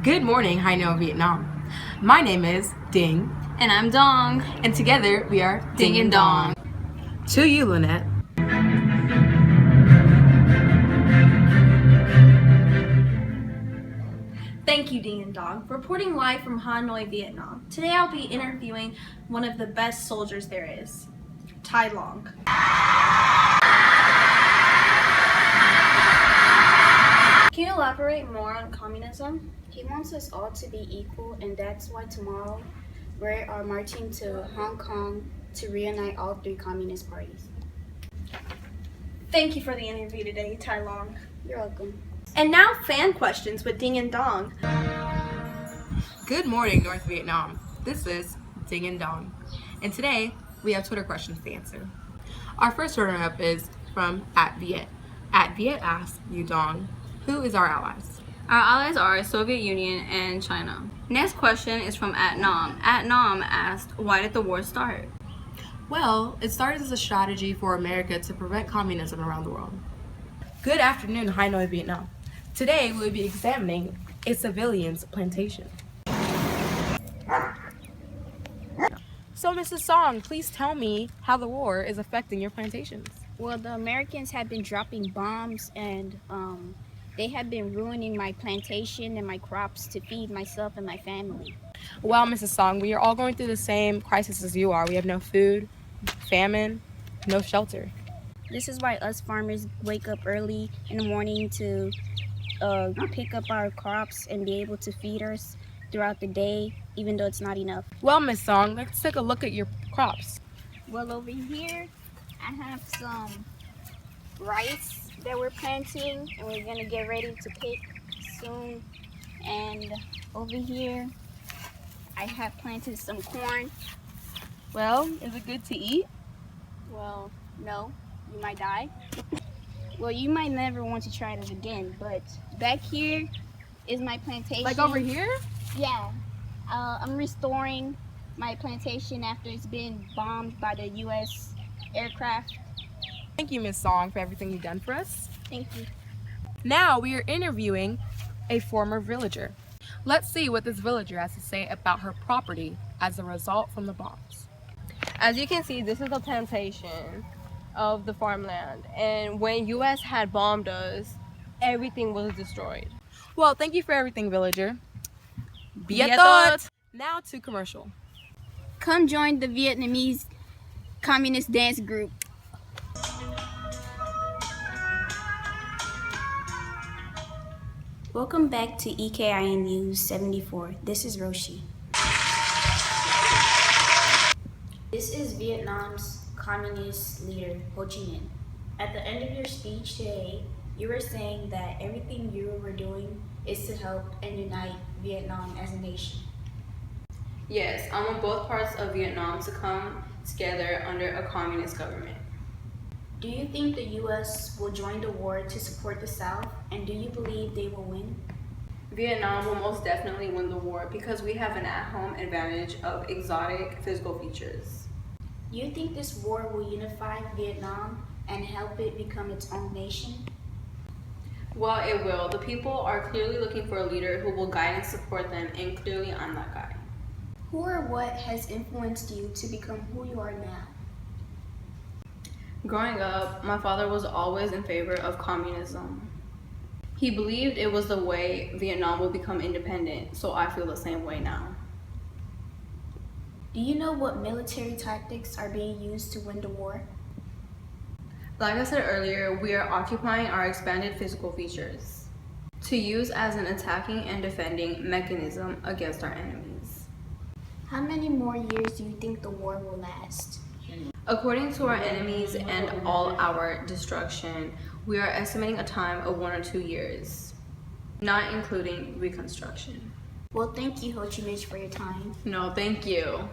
Good morning, N.Vietnam. My name is Ding. And I'm Dong. And together we are Ding and Dong. To you, Lynette. Thank you, Ding and Dong, reporting live from Hanoi, Vietnam. Today I'll be interviewing one of the best soldiers there is, Tai Long. Can you elaborate more on communism? He wants us all to be equal, and that's why tomorrow we are marching to Hong Kong to reunite all three communist parties. Thank you for the interview today, Tai Long. You're welcome. And now fan questions with Ding and Dong. Good morning, North Vietnam. This is Ding and Dong. And today we have Twitter questions to answer. Our first runner-up is from @Viet. @Viet asks you, Dong, who is our allies? Our allies are Soviet Union and China. Next question is from @Nam. @Nam asked, why did the war start? Well, it started as a strategy for America to prevent communism around the world. Good afternoon, Hanoi, Vietnam. Today we will be examining a civilian's plantation. So, Mrs. Song, please tell me how the war is affecting your plantations. Well, the Americans have been dropping bombs, and they have been ruining my plantation and my crops to feed myself and my family. Well, Mrs. Song, we are all going through the same crisis as you are. We have no food, famine, no shelter. This is why us farmers wake up early in the morning to pick up our crops and be able to feed us throughout the day, even though it's not enough. Well, Miss Song, let's take a look at your crops. Well, over here, I have some rice that we're planting, and we're gonna get ready to pick soon. And over here, I have planted some corn. Well, is it good to eat? Well, no, you might die. Well, you might never want to try it again, but back here is my plantation. Like over here? Yeah. I'm restoring my plantation after it's been bombed by the U.S. aircraft. Thank you, Miss Song, for everything you've done for us. Thank you. Now we are interviewing a former villager. Let's see what this villager has to say about her property as a result from the bombs. As you can see, this is the plantation of the farmland, and when U.S. had bombed us, everything was destroyed. Well, thank you for everything, villager. Viet Thought! Now to commercial. Come join the Vietnamese communist dance group. Welcome back to EKIN News 74. This is Roshi. This is Vietnam's communist leader, Ho Chi Minh. At the end of your speech today, you were saying that everything you were doing is to help and unite Vietnam as a nation. Yes, I want both parts of Vietnam to come together under a communist government. Do you think the U.S. will join the war to support the South, and do you believe they will win? Vietnam will most definitely win the war because we have an at-home advantage of exotic physical features. Do you think this war will unify Vietnam and help it become its own nation? Well, it will. The people are clearly looking for a leader who will guide and support them, and clearly I'm that guy. Who or what has influenced you to become who you are now? Growing up, my father was always in favor of communism. He believed it was the way Vietnam will become independent, so I feel the same way now. Do you know what military tactics are being used to win the war? Like I said earlier, we are occupying our expanded physical features to use as an attacking and defending mechanism against our enemies. How many more years do you think the war will last? According to our enemies and all our destruction, we are estimating a time of 1 or 2 years, not including reconstruction. Well, thank you, Ho Chi Minh, for your time. No, thank you.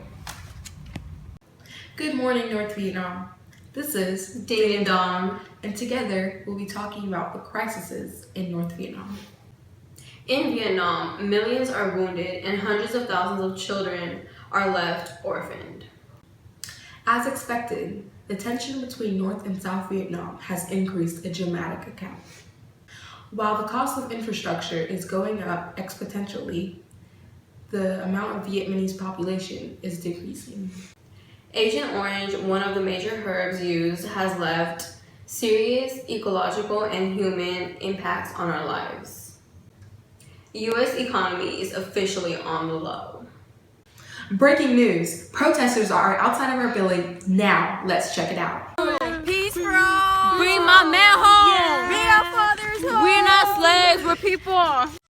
Good morning, North Vietnam. This is Ding and Dong. and together we'll be talking about the crises in North Vietnam. In Vietnam, millions are wounded and hundreds of thousands of children are left orphaned. As expected, the tension between North and South Vietnam has increased a dramatic account. While the cost of infrastructure is going up exponentially, the amount of Vietnamese population is decreasing. Agent Orange, one of the major herbs used, has left serious ecological and human impacts on our lives. U.S. economy is officially on the low. Breaking news! Protesters are outside of our building now. Let's check it out. Peace, bro. Bring my man home. Bring our fathers home. We're not slaves. We're people.